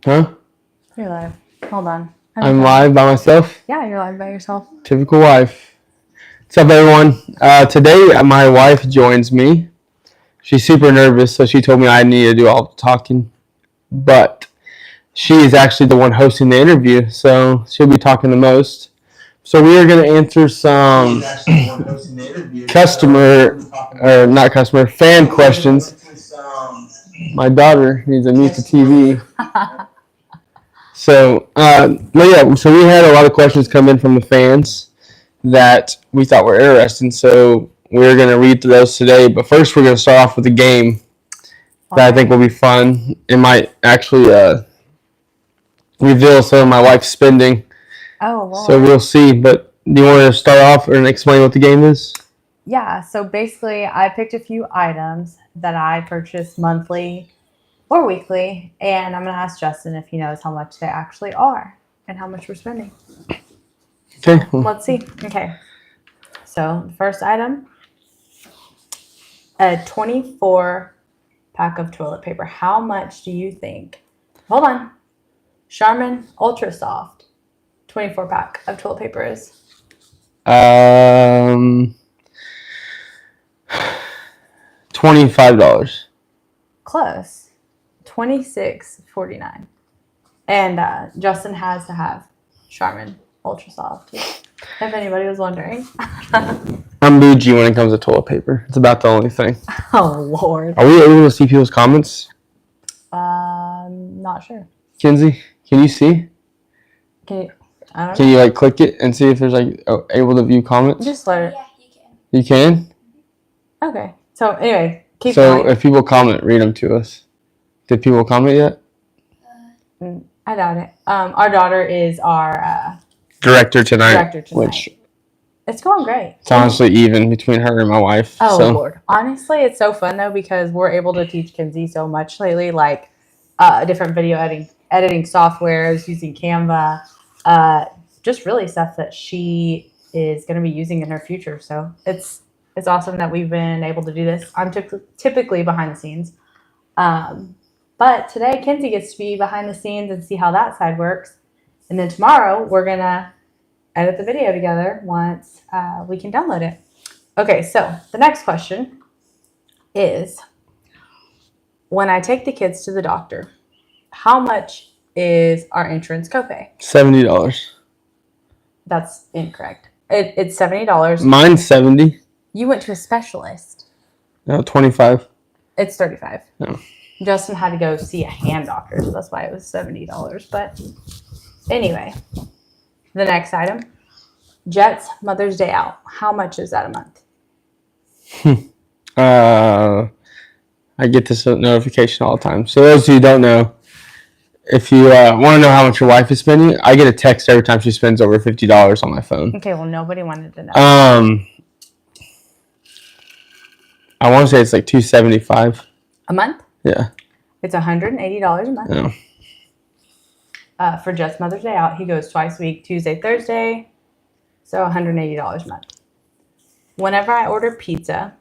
Huh? You're live. Hold on. I'm live by myself? Yeah, you're live by yourself. Typical wife. What's up, everyone? Today, my wife joins me. She's super nervous, so she told me I need to do all the talking. But she is actually the one hosting the interview, so she'll be talking the most. So we are going to answer some fan questions. My daughter needs to mute the TV. So we had a lot of questions come in from the fans that we thought were interesting. So we're going to read through those today. But first, we're going to start off with a game that I think will be fun. It might actually reveal some of my wife's spending. Oh, Lord. So we'll see. But do you want to start off and explain what the game is? Yeah, so basically I picked a few items that I purchase monthly or weekly, and I'm going to ask Justin if he knows how much they actually are and how much we're spending. Okay. Let's see. Okay. So the first item, a 24 pack of toilet paper. How much do you think? Hold on. Charmin Ultra Soft 24 pack of toilet paper is? $25. Close. $26.49. And Justin has to have Charmin Ultra Soft, if anybody was wondering. I'm bougie when it comes to toilet paper. It's about the only thing. Oh, Lord. Are we able to see people's comments? Not sure. Kinsey, can you see? I don't know. Can you click it and see if there's able to view comments? Just let it. Yeah, you can. You can? Okay. So anyway, keep So going. if people comment, read them to us. Did people comment yet? I doubt it. Our daughter is our Director tonight. Which it's going great. It's honestly even between her and my wife. Oh, Lord. Honestly, it's so fun, though, because we're able to teach Kinsey so much lately, like different video editing softwares, using Canva, just really stuff that she is going to be using in her future. So it's awesome that we've been able to do this. I'm typically behind the scenes. But today, Kinsey gets to be behind the scenes and see how that side works. And then tomorrow, we're going to edit the video together once we can download it. Okay, so the next question is, when I take the kids to the doctor, how much is our insurance copay? $70. That's incorrect. It's $70. Mine's $70. You went to a specialist. No, $25. It's $35. No. Justin had to go see a hand doctor, so that's why it was $70. But anyway, the next item, Jet's Mother's Day Out. How much is that a month? I get this notification all the time. So those of you who don't know, if you want to know how much your wife is spending, I get a text every time she spends over $50 on my phone. Okay, well, nobody wanted to know. I want to say it's like $275 a month? Yeah. It's $180 a month. Yeah. For Jet's Mother's Day Out, he goes twice a week, Tuesday, Thursday, so $180 a month. Whenever I order pizza,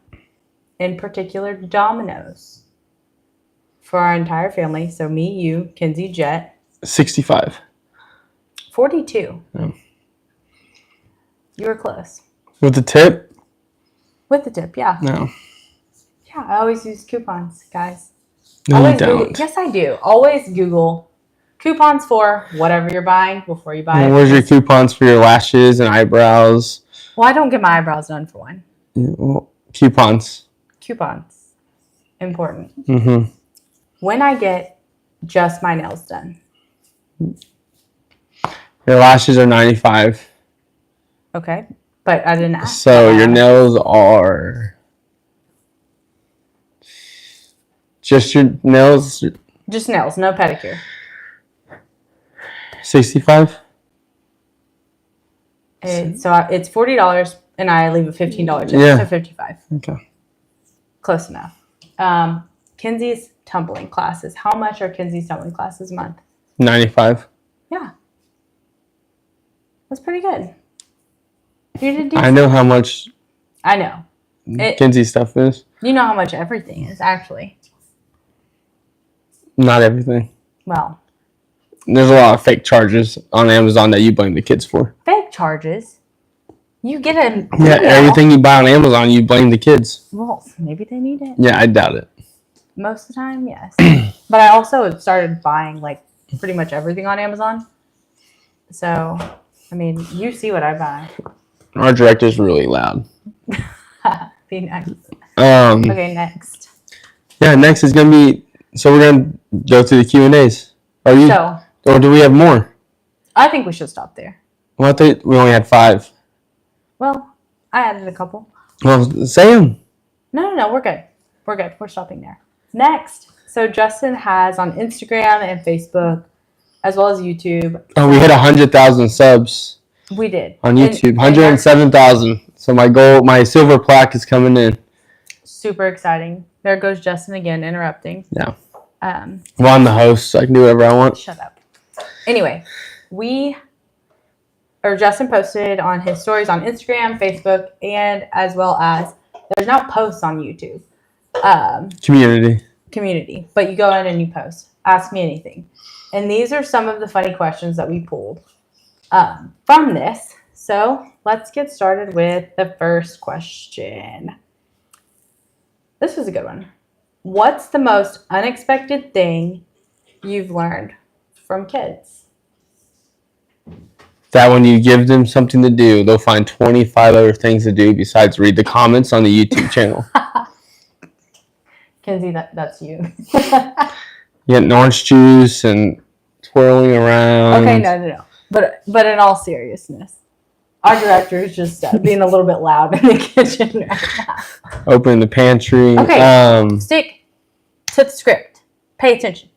in particular Domino's, for our entire family, so me, you, Kinsey, Jet, $65. $42. Yeah. You were close. With the tip? With the tip, yeah. No. Yeah, I always use coupons, guys. No, always you don't. Google. Yes, I do. Always Google coupons for whatever you're buying before you buy it. Where's your coupons for your lashes and eyebrows? Well, I don't get my eyebrows done for one. Yeah, well, coupons. Coupons. Important. Mm-hmm. When I get just my nails done. Your lashes are $95. Okay. But I didn't ask. So your nails are just your nails? Just nails, no pedicure. $65? So it's $40 and I leave a $15 tip. Yeah. So $55. Okay. Close enough. Kinsey's tumbling classes. How much are Kinsey's tumbling classes a month? $95. Yeah. That's pretty good. You did decent. I know how much I know. Kinsey stuff is. You know how much everything is, actually. Not everything. Well, there's a lot of fake charges on Amazon that you blame the kids for. Fake charges? You get a Yeah, email. everything you buy on Amazon, you blame the kids. Well, maybe they need it. Yeah, I doubt it. Most of the time, yes. But I also started buying like pretty much everything on Amazon. So, I mean, you see what I buy. Our director's really loud. Be nice. Um, Okay, next. Yeah, next is gonna be. So we're gonna go through the Q&As. Are you? So, Or do we have more? I think we should stop there. Well, I thought we only had 5. Well, I added a couple. Well, say them. No, we're good. We're good. We're stopping there. Next. So, Justin has on Instagram and Facebook, as well as YouTube. Oh, we hit 100,000 subs We did. on YouTube. And 107,000. So my silver plaque is coming in. super exciting. There goes Justin again, interrupting. Yeah. Um, Well, I'm the host, so I can do whatever I want. Shut up. Anyway, Justin posted on his stories on Instagram, Facebook, and as well as there's now posts on YouTube. Community. But you go in and you post. Ask me anything. And these are some of the funny questions that we pulled from this. So let's get started with the first question. This was a good one. What's the most unexpected thing you've learned from kids? That when you give them something to do, they'll find 25 other things to do besides read the comments on the YouTube channel. Kenzie, that's you. Getting orange juice and twirling around. Okay, no. But in all seriousness, our director is just being a little bit loud in the kitchen right now. Opening the pantry. Okay, stick to the script. Pay attention.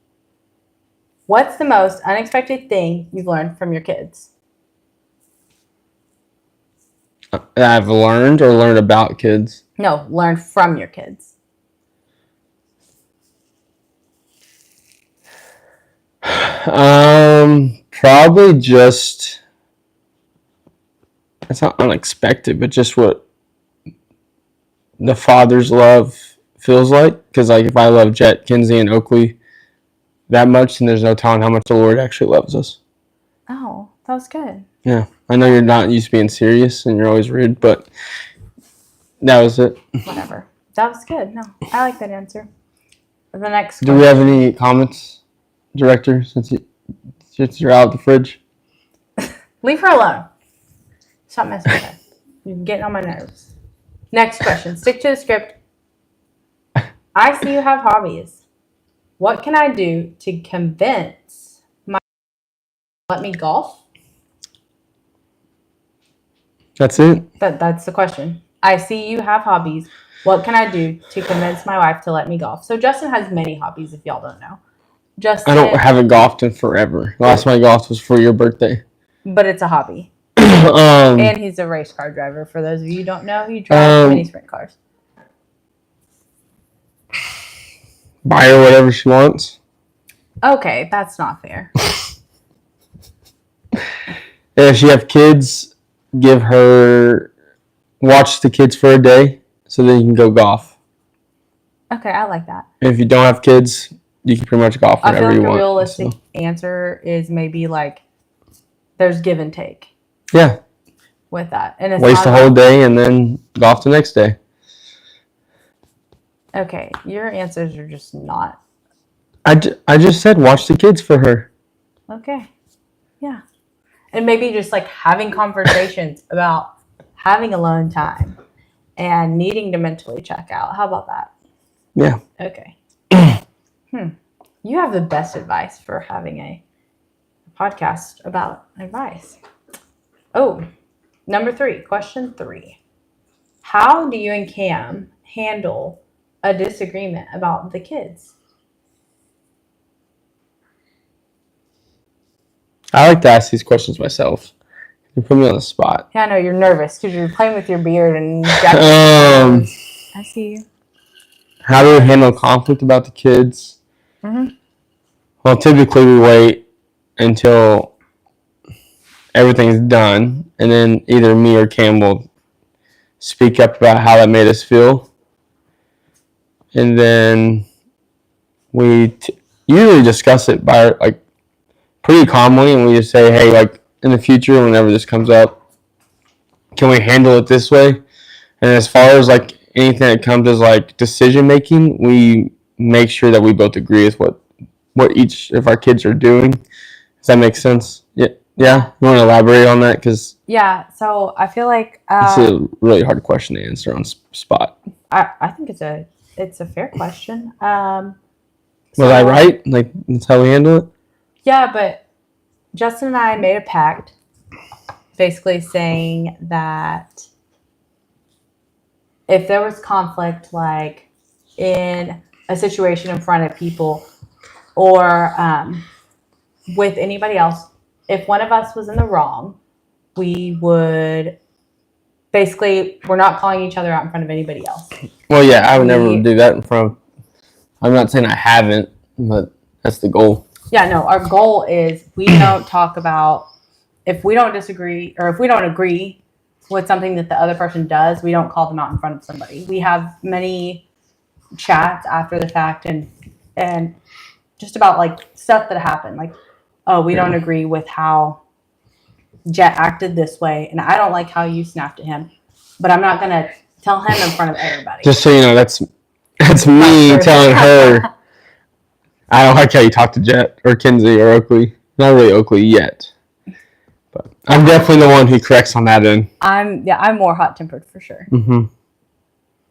What's the most unexpected thing you've learned from your kids? I've learned or learned about kids. No, learn from your kids. Probably just, it's not unexpected, but just what the father's love feels like. Because like if I love Jet, Kinsey, and Oakley that much, then there's no telling how much the Lord actually loves us. Oh, that was good. Yeah, I know you're not used to being serious and you're always rude, but that was it. Whatever. That was good. No, I like that answer. The next Do we have any comments, director, since you're out of the fridge? Leave her alone. Stop messing with her. You're getting on my nerves. Next question. Stick to the script. I see you have hobbies. What can I do to convince my let me golf? That's it? That's the question. I see you have hobbies. What can I do to convince my wife to let me golf? So Justin has many hobbies, if y'all don't know. Justin, I haven't golfed in forever. The last time I golfed was for your birthday. but it's a hobby. And he's a race car driver. For those of you who don't know, he drives mini sprint cars. Buy her whatever she wants. Okay, that's not fair. If you have kids, watch the kids for a day so then you can go golf. Okay, I like that. And if you don't have kids, you can pretty much golf whenever you want. I feel like a realistic answer is maybe like there's give and take. Yeah. With that. And it's waste the whole day and then golf the next day. Okay, your answers are just not. I just said watch the kids for her. Okay. Yeah. And maybe just like having conversations about having alone time and needing to mentally check out. How about that? Yeah. Okay. You have the best advice for having a podcast about advice. Oh, number 3, question 3. How do you and Cam handle a disagreement about the kids? I like to ask these questions myself. You put me on the spot. Yeah, I know you're nervous because you're playing with your beard and I see you. How do we handle conflict about the kids? Mm-hmm. Well, typically we wait until everything's done, and then either me or Cam will speak up about how that made us feel, and then we usually discuss it pretty calmly, and we just say, hey, like in the future, whenever this comes up, can we handle it this way? And as far as like anything that comes as like decision making, we make sure that we both agree with what each of our kids are doing. Does that make sense? Yeah. Yeah. You want to elaborate on that because Yeah. So I feel like it's a really hard question to answer on spot. I think it's a fair question. Was I right? Like that's how we handle it. Yeah, but Justin and I made a pact, basically saying that if there was conflict, like in a situation in front of people or with anybody else, if one of us was in the wrong, we would basically, we're not calling each other out in front of anybody else. Well, yeah, I would never do that in front of. I'm not saying I haven't, but that's the goal. Yeah, no, our goal is we don't talk about, if we don't disagree or if we don't agree with something that the other person does, we don't call them out in front of somebody. We have many chats after the fact and just about like stuff that happened. Like, oh, we don't agree with how Jet acted this way, and I don't like how you snapped at him, but I'm not going to tell him in front of everybody. Just so you know, that's me telling her, I don't like how you talk to Jet or Kinsey or Oakley. Not really Oakley yet. But I'm definitely the one who corrects on that end. I'm more hot-tempered for sure. Mm-hmm.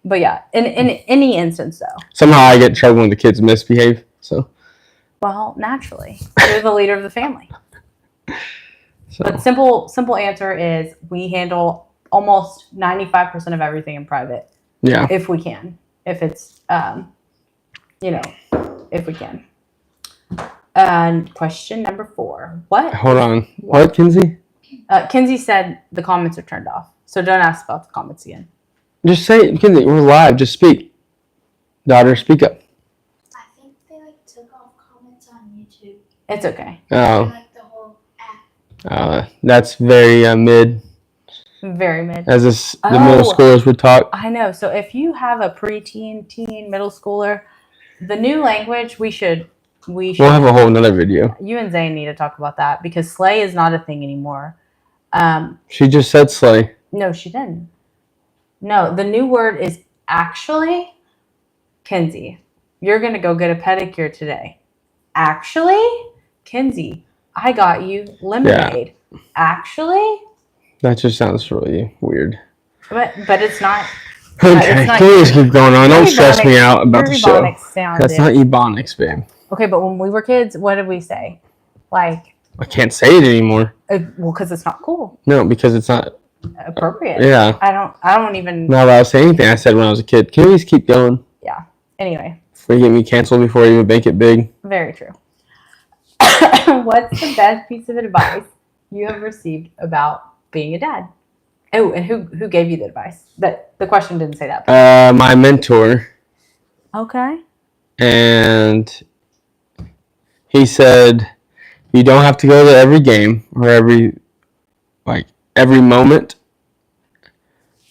But yeah, in any instance though. Somehow I get in trouble when the kids misbehave. So. Well, naturally. You're the leader of the family. So. But simple answer is we handle almost 95% of everything in private. Yeah. If we can. If it's, if we can. And question number 4. What? Hold on. What, Kinsey? Kinsey said the comments are turned off. So don't ask about the comments again. Just say it, Kinsey. We're live. Just speak. Daughter, speak up. I think they took off comments on YouTube. It's okay. And, the whole app. That's very mid. Very mid. As the middle schoolers would talk. I know. So if you have a preteen, teen, middle schooler, the new language we'll have a whole nother video. You and Zane need to talk about that because slay is not a thing anymore. She just said slay. No, she didn't. No, the new word is actually, Kinsey, you're going to go get a pedicure today. Actually, Kinsey, I got you lemonade. Yeah. Actually? That just sounds really weird. But it's not. Okay, please keep going on. Don't stress me out about the show. That's not Ebonics, babe. Okay, but when we were kids, what did we say? Like, I can't say it anymore. Well, because it's not cool. No, because it's not appropriate. Yeah. I don't even. Not allowed to say anything I said when I was a kid. Can we just keep going? Yeah. Anyway. Before you get me canceled before you even make it big. Very true. What's the best piece of advice you have received about being a dad? Oh, and who gave you the advice? The question didn't say that. My mentor. Okay. And he said, you don't have to go to every game or every moment.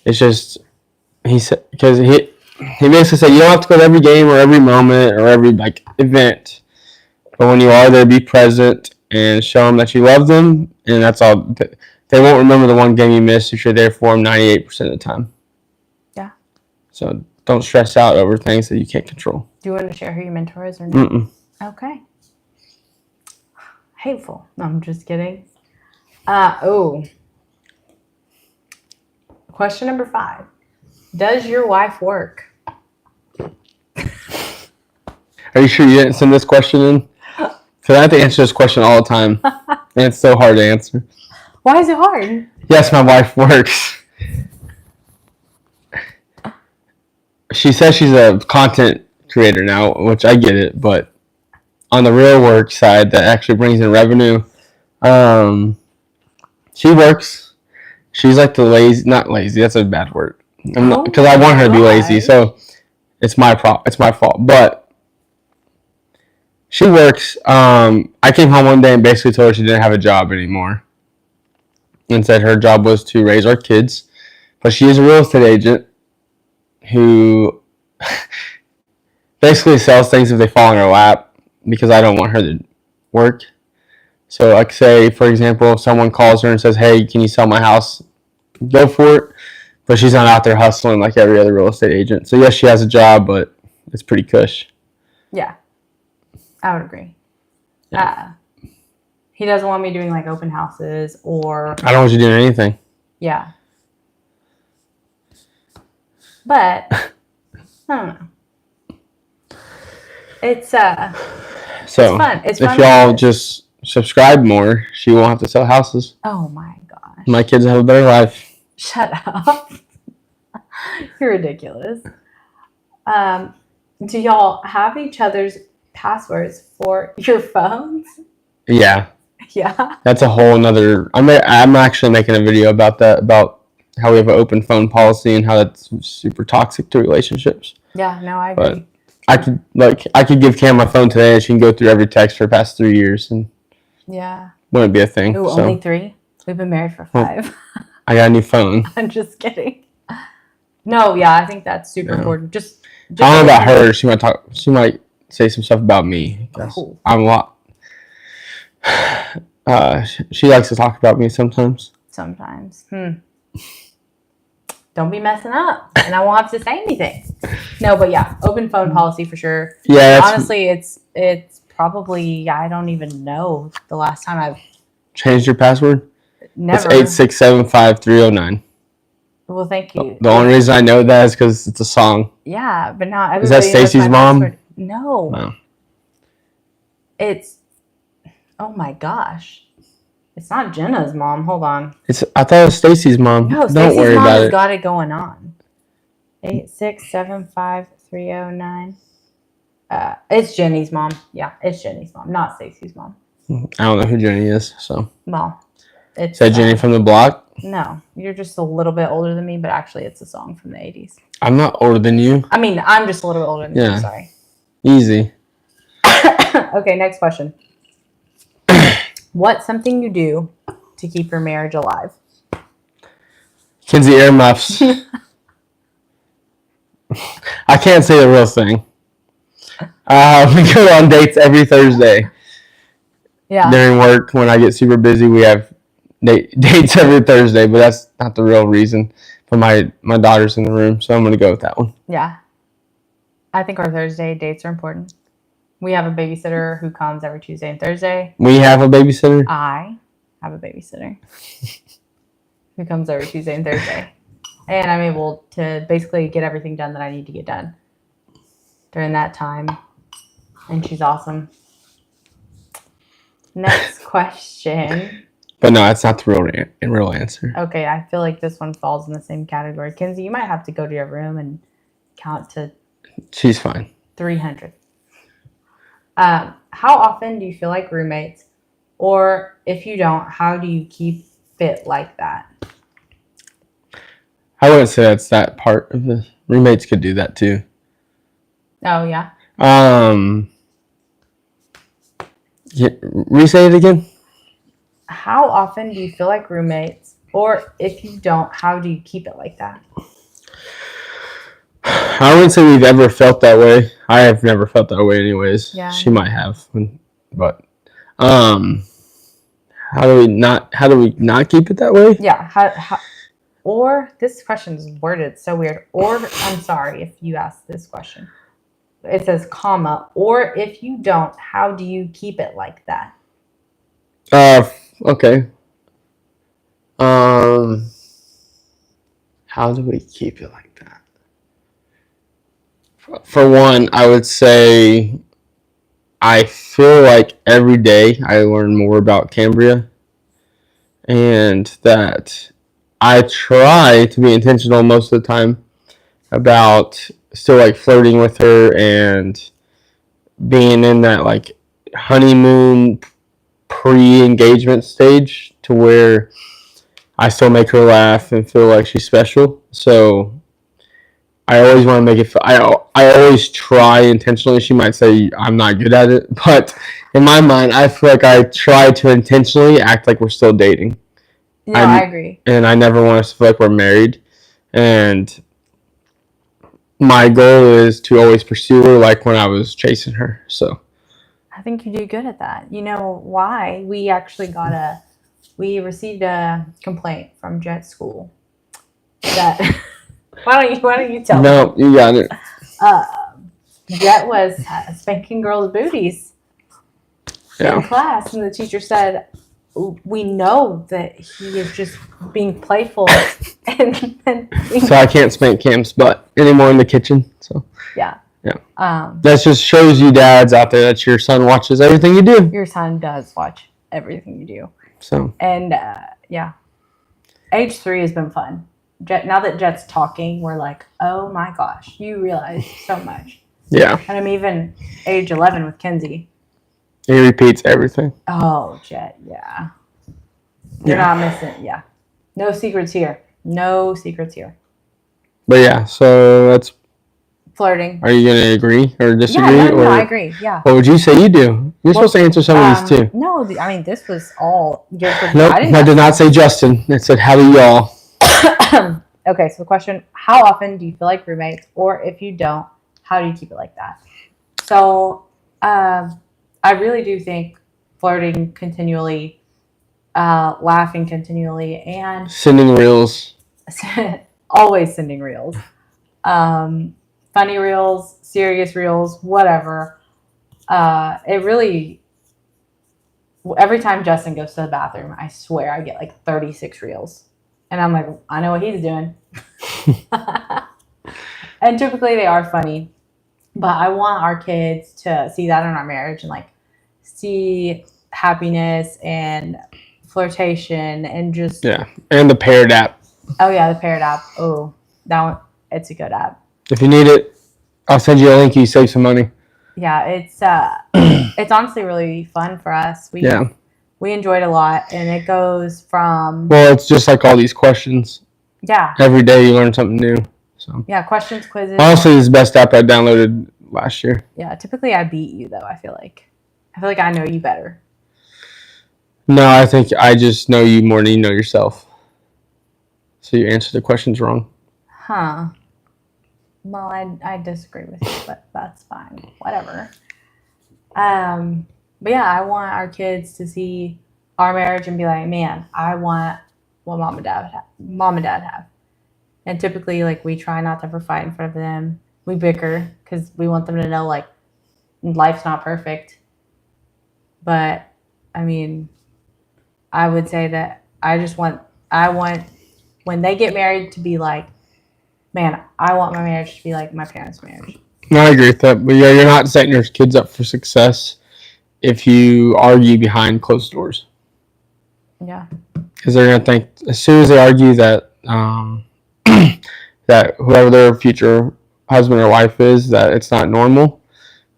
It's just, he said, because he basically said, you don't have to go to every game or every moment or every event. But when you are there, be present and show them that you love them. And that's all. They won't remember the one game you missed if you're there for them 98% of the time. Yeah. So don't stress out over things that you can't control. Do you want to share who your mentor is or not? Mm-mm. Okay. Hateful. No, I'm just kidding. Question number 5. Does your wife work? Are you sure you didn't send this question in? Because I have to answer this question all the time. And it's so hard to answer. Why is it hard? Yes, my wife works. She says she's a content creator now, which I get it, but on the real work side that actually brings in revenue, she works. She's like the lazy, not lazy, that's a bad word. Because I want her to be lazy, so it's my fault. But she works. I came home one day and basically told her she didn't have a job anymore. And said her job was to raise our kids. But she is a real estate agent who basically sells things if they fall in her lap because I don't want her to work. So, like, say, for example, if someone calls her and says, hey, can you sell my house? Go for it. But she's not out there hustling like every other real estate agent. So, yes, she has a job, but it's pretty cush. Yeah, I would agree. Yeah. He doesn't want me doing like open houses or I don't want you doing anything. yeah. But I don't know. It's So, it's fun. It's if fun y'all because- just subscribe more, she won't have to sell houses. Oh my gosh. My kids have a better life. Shut up. You're ridiculous. Do y'all have each other's passwords for your phones? Yeah, Yeah. that's a whole nother. I'm actually making a video about that, about how we have an open phone policy and how that's super toxic to relationships. Yeah, no, I agree. But I could give Cam my phone today and she can go through every text for the past 3 years and Yeah. wouldn't be a thing. Ooh, So only 3? We've been married for 5. I got a new phone. I'm just kidding. No, yeah, I think that's super Yeah. important. Just I don't know about her. She might say some stuff about me. Cool. I'm a lot. She likes to talk about me sometimes. Sometimes. Don't be messing up, and I won't have to say anything. No, but yeah, open phone policy for sure. Yeah, that's Honestly, it's probably I don't even know the last time I've changed your password. never. It's 8675309. Well, thank you. The only reason I know that is because it's a song. Yeah, but not everybody. Is that knows Stacy's my mom? password. No. No. It's. Oh my gosh. It's not Jenna's mom. Hold on. I thought it was Stacy's mom. No, Don't Stacy's worry mom about has it. got it going on. 8675309. It's Jenny's mom. Yeah, it's Jenny's mom, not Stacy's mom. I don't know who Jenny is. So Well, it's is that Jenny from the block? No, you're just a little bit older than me, but actually, it's a song from the 80s. I'm not older than you. I mean, I'm just a little bit older than Yeah. you. Sorry. Easy. Okay, next question. What's something you do to keep your marriage alive? Kinsey earmuffs. I can't say the real thing. We go on dates every Thursday. Yeah. During work, when I get super busy, we have dates every Thursday, but that's not the real reason. But my daughter's in the room, so I'm going to go with that one. Yeah. I think our Thursday dates are important. We have a babysitter who comes every Tuesday and Thursday. We have a babysitter. I have a babysitter who comes every Tuesday and Thursday. And I'm able to basically get everything done that I need to get done during that time. And she's awesome. Next question. But no, that's not the real answer. Okay, I feel like this one falls in the same category. Kinsey, you might have to go to your room and count to She's fine. 300. How often do you feel like roommates? Or if you don't, how do you keep fit like that? I wouldn't say that's that part of the roommates could do that too. Oh, yeah? Re-say it again. How often do you feel like roommates? Or if you don't, how do you keep it like that? I wouldn't say we've ever felt that way. I have never felt that way anyways. Yeah. She might have. But how do we not keep it that way? Yeah. How, or this question is worded so weird. Or I'm sorry if you asked this question. It says comma. Or if you don't, how do you keep it like that? Okay. How do we keep it like that? For one, I would say I feel like every day I learn more about Cambria, and that I try to be intentional most of the time about still like flirting with her and being in that like honeymoon pre-engagement stage to where I still make her laugh and feel like she's special. So I always want to make it I always try intentionally. She might say I'm not good at it, but in my mind I feel like I try to intentionally act like we're still dating. No, I agree. And I never want us to feel like we're married. And my goal is to always pursue her like when I was chasing her. So I think you do good at that. You know why? We actually received a complaint from Jet School that why don't you tell me? No, you got it. Jet was spanking girls' booties in Yeah. class, and the teacher said, "We know that he is just being playful." and So I can't spank Cam's butt anymore in the kitchen. So yeah. that just shows you dads out there that your son watches everything you do. Your son does watch everything you do. So And yeah, age 3 has been fun. Jet, now that Jet's talking, we're like, oh my gosh, you realize so much. yeah, And I'm even age 11 with Kenzie. he repeats everything. Oh, Jet, yeah. You're not missing, yeah. No secrets here. No secrets here. But yeah, so that's. Flirting. Are you gonna agree or disagree? Yeah, no, or I agree. Yeah. what would you say you do? You're supposed to answer some of these too. No, I mean, this was all geared for Nope, I did not say Justin. It said how do y'all. Okay, so the question, how often do you feel like roommates? Or if you don't, how do you keep it like that? So I really do think flirting continually, laughing continually, and Sending reels. always sending reels. Funny reels, serious reels, whatever. It really, every time Justin goes to the bathroom, I swear I get like 36 reels. And I'm like, I know what he's doing. And typically they are funny. But I want our kids to see that in our marriage and like see happiness and flirtation and just. Yeah, and the Paired app. Oh, yeah, the Paired app. Oh, that one, it's a good app. If you need it, I'll send you a link. You save some money. Yeah, it's honestly really fun for us. We enjoyed a lot, and it goes from Well, it's just like all these questions. yeah, Every day you learn something new. So questions, quizzes. honestly, this is the best app I downloaded last year. Yeah, typically I beat you though. I feel like I know you better. No, I think I just know you more than you know yourself. So you answer the questions wrong. Huh. Well, I disagree with you, but that's fine. Whatever. But yeah, I want our kids to see our marriage and be like, man, I want what mom and dad have. And typically, like, we try not to ever fight in front of them. We bicker because we want them to know, like, life's not perfect. But I mean, I would say that I want when they get married to be like, man, I want my marriage to be like my parents' marriage. No, I agree with that. But yeah, you're not setting your kids up for success if you argue behind closed doors. Yeah. Because they're gonna think as soon as they argue that that whoever their future husband or wife is, that it's not normal,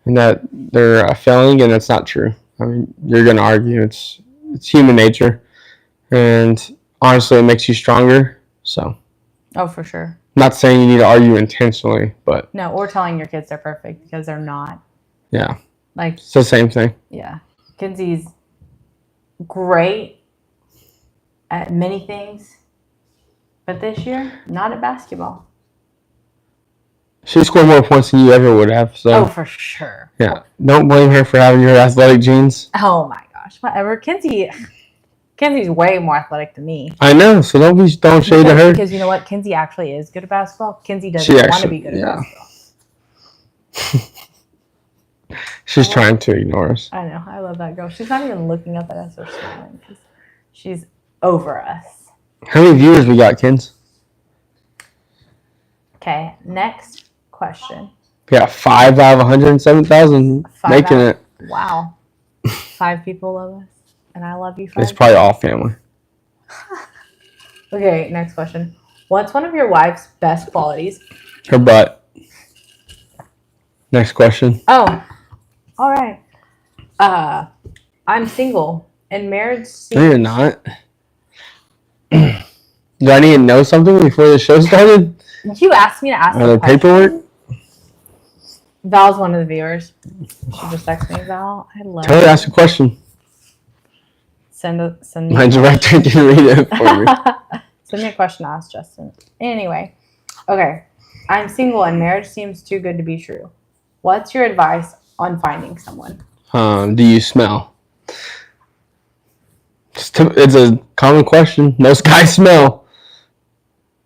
and that they're failing, and that's not true. I mean, you're gonna argue. It's human nature, and honestly, it makes you stronger. So. Oh, for sure. Not saying you need to argue intentionally, but No, or telling your kids they're perfect because they're not. yeah, Like, it's the same thing. yeah. Kenzie's great at many things, but this year, not at basketball. She scored more points than you ever would have. So Oh, for sure. yeah, don't blame her for having your athletic genes. Oh my gosh, whatever. Kenzie's way more athletic than me. I know, so don't shade to her. Because you know what? Kenzie actually is good at basketball. Kenzie doesn't She want to actually- be good at yeah. basketball. She's trying to ignore us. I know. I love that girl. She's not even looking up at us or smiling because she's over us. How many viewers we got, Kens? Okay, next question. We got 5 out of 107,000 making it. Wow. 5 people love us, and I love you 5. It's probably all family. Okay, next question. What's one of your wife's best qualities? Her butt. Next question. Oh, all right. I'm single, and marriage No, you're not. Do I need to know something before the show started? You asked me to ask Are there the question. paperwork? Val's one of the viewers. She just texted me, Val. I love Tell her to you. ask a question. Send me. My director can read it for me. Send me a question to ask Justin. Anyway, okay. I'm single and marriage seems too good to be true. What's your advice on finding someone? Do you smell? It's a common question. Most guys smell.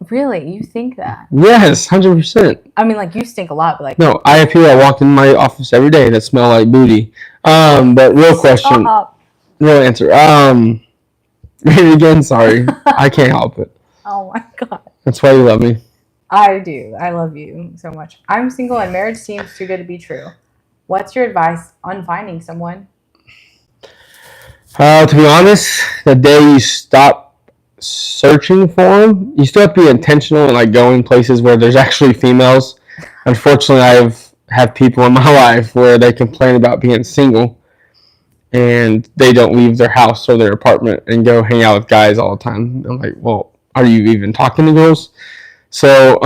Really? You think that? Yes, 100%. I mean, like, you stink a lot, but like, No, I have people that walk in my office every day that smell like booty. But real question, stop. real answer. Read it again. Sorry, I can't help it. Oh my God. That's why you love me. I do. I love you so much. I'm single and marriage seems too good to be true. What's your advice on finding someone? To be honest, the day you stop searching for them, you still have to be intentional and like going places where there's actually females. Unfortunately, I've had people in my life where they complain about being single and they don't leave their house or their apartment and go hang out with guys all the time. I'm like, well, are you even talking to girls? So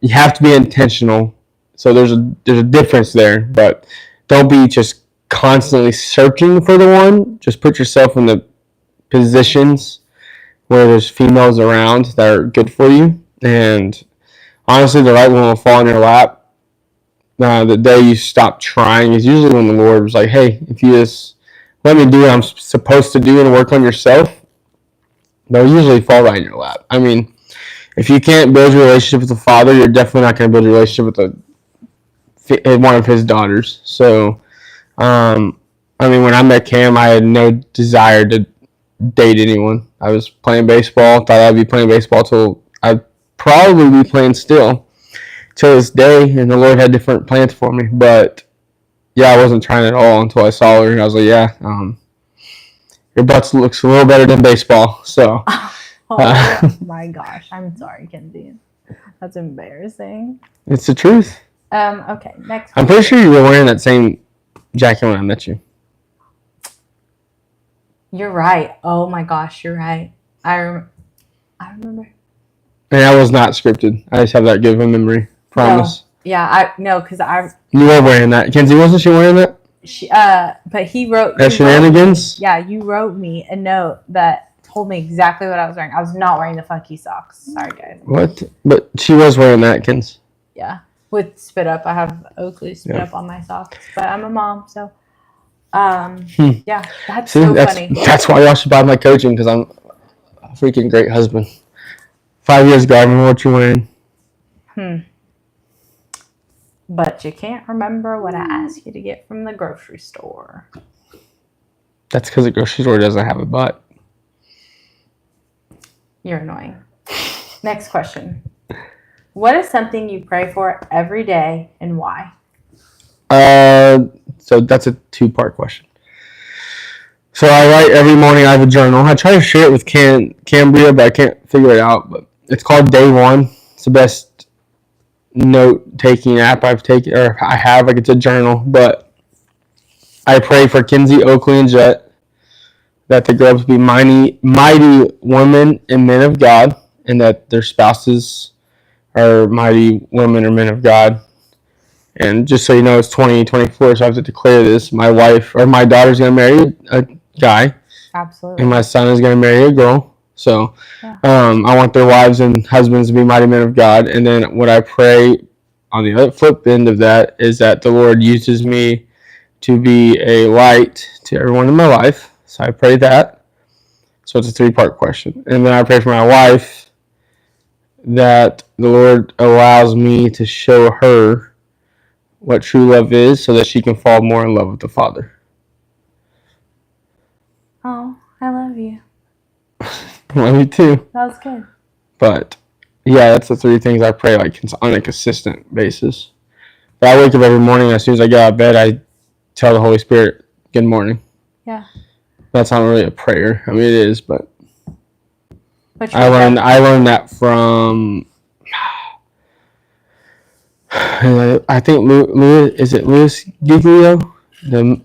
you have to be intentional. So there's a difference there, but don't be just constantly searching for the one. Just put yourself in the positions where there's females around that are good for you, and honestly, the right one will fall in your lap. The day you stop trying is usually when the Lord was like, "Hey, if you just let me do what I'm supposed to do and work on yourself," they'll usually fall right in your lap. I mean, if you can't build your relationship with the Father, you're definitely not going to build a relationship with one of His daughters. So, I mean, when I met Cam, I had no desire to date anyone. I was playing baseball, thought I'd be playing baseball till I'd probably be playing still till this day, and the Lord had different plans for me. But yeah, I wasn't trying at all until I saw her, and I was like, yeah, your butt looks a little better than baseball. So, Oh my gosh. I'm sorry, Kenzie. That's embarrassing. it's the truth. Okay, next. I'm pretty sure you were wearing that same jacket when I met you. You're right. Oh my gosh, you're right. I remember. And that was not scripted. I just have that good of a memory. Promise. Yeah, because You were wearing that. Kenzie, wasn't she wearing that? but he wrote. That shenanigans? You wrote me a note that told me exactly what I was wearing. I was not wearing the funky socks. Sorry, guys. What? But she was wearing that, Kens. Yeah, with spit up. I have Oakley spit up on my socks, but I'm a mom, so. Yeah, that's so funny. That's why y'all should buy my coaching, because I'm a freaking great husband. 5 years ago, I remember what you're wearing. But you can't remember what I asked you to get from the grocery store. That's because the grocery store doesn't have a butt. You're annoying. Next question. What is something you pray for every day and why? So that's a two-part question. So I write every morning. I have a journal. I try to share it with Cambria, but I can't figure it out. But it's called Day One. It's the best note-taking app I have. Like, it's a journal. But I pray for Kinsey, Oakley, and Jet that they grow up to be mighty women and men of God, and that their spouses are mighty women or men of God. And just so you know, it's 2024, so I have to declare this. My daughter's going to marry a guy. Absolutely. And my son is going to marry a girl. So Yeah. I want their wives and husbands to be mighty men of God. And then what I pray on the other flip end of that is that the Lord uses me to be a light to everyone in my life. So I pray that. So it's a three-part question. And then I pray for my wife that the Lord allows me to show her what true love is, so that she can fall more in love with the Father. Oh, I love you. Love you too. That was good. But yeah, that's the three things I pray like on a consistent basis. But I wake up every morning. As soon as I get out of bed, I tell the Holy Spirit, "Good morning." Yeah. That's not really a prayer. I mean, it is, but But I learned that from. I think Louis Giglio, the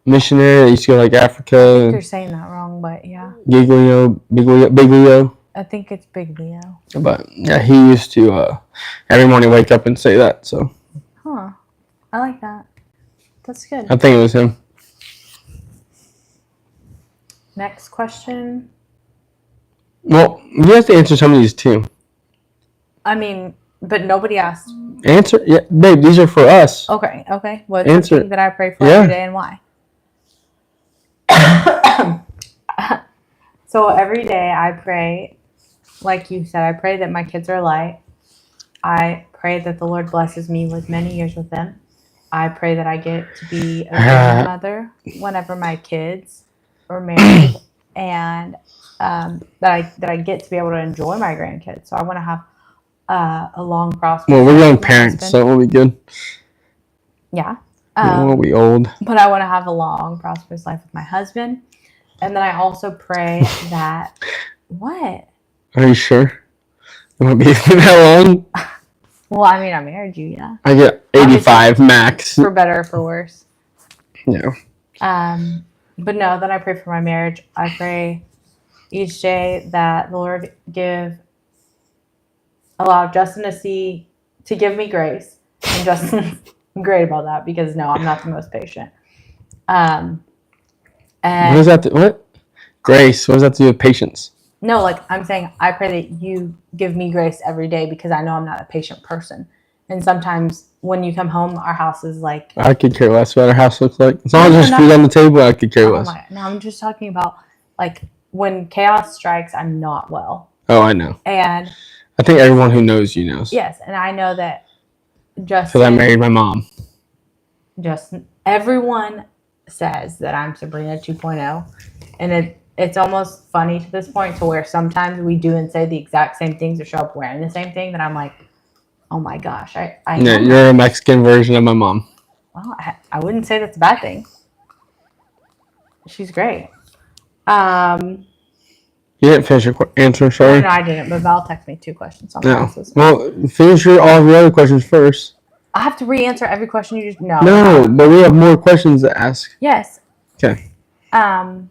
missionary that used to go like Africa. You're saying that wrong, but yeah. Biglio. I think it's Big Leo. But yeah, he used to every morning wake up and say that. So. Huh. I like that. That's good. I think it was him. Next question. Well, you have to answer some of these too. I mean, But nobody asked. Answer. Yeah, babe, these are for us. Okay. What's Answer. the thing that I pray for Yeah. every day and why? So every day I pray, like you said, I pray that my kids are light. I pray that the Lord blesses me with many years with them. I pray that I get to be a grandmother whenever my kids are married, and that I get to be able to enjoy my grandkids. So I want to have a long, prosperous. Well, we're life young with my parents, husband. so we'll be good. Yeah. We'll be old. But I want to have a long, prosperous life with my husband. And then I also pray that. What? Are you sure? It won't be that long. Well, I mean, I married you, yeah. I get 85 max. For better or for worse. Yeah. But no, then I pray for my marriage. I pray each day that the Lord allow Justin to give me grace. And Justin's great about that because no, I'm not the most patient. And What does that do? What? Grace. What does that do with patience? no, like I'm saying, I pray that you give me grace every day because I know I'm not a patient person. And sometimes when you come home, our house is like. I could care less what our house looks like. As long as there's food on the table, I could care less. No, I'm just talking about like when chaos strikes, I'm not well. Oh, I know. And I think everyone who knows you knows. yes, and I know that Because Justin. I married my mom. Justin. Everyone says that I'm Sabrina 2.0, and it's almost funny to this point to where sometimes we do and say the exact same things or show up wearing the same thing that I'm like, oh my gosh, I Yeah, you're a Mexican version of my mom. Well, I wouldn't say that's a bad thing. She's great. You didn't finish your answer, sorry. No, I didn't, but Val texted me 2 questions on the No. houses. Well, finish all of your other questions first. I have to re-answer every question you just no. No, but we have more questions to ask. Yes. Okay. And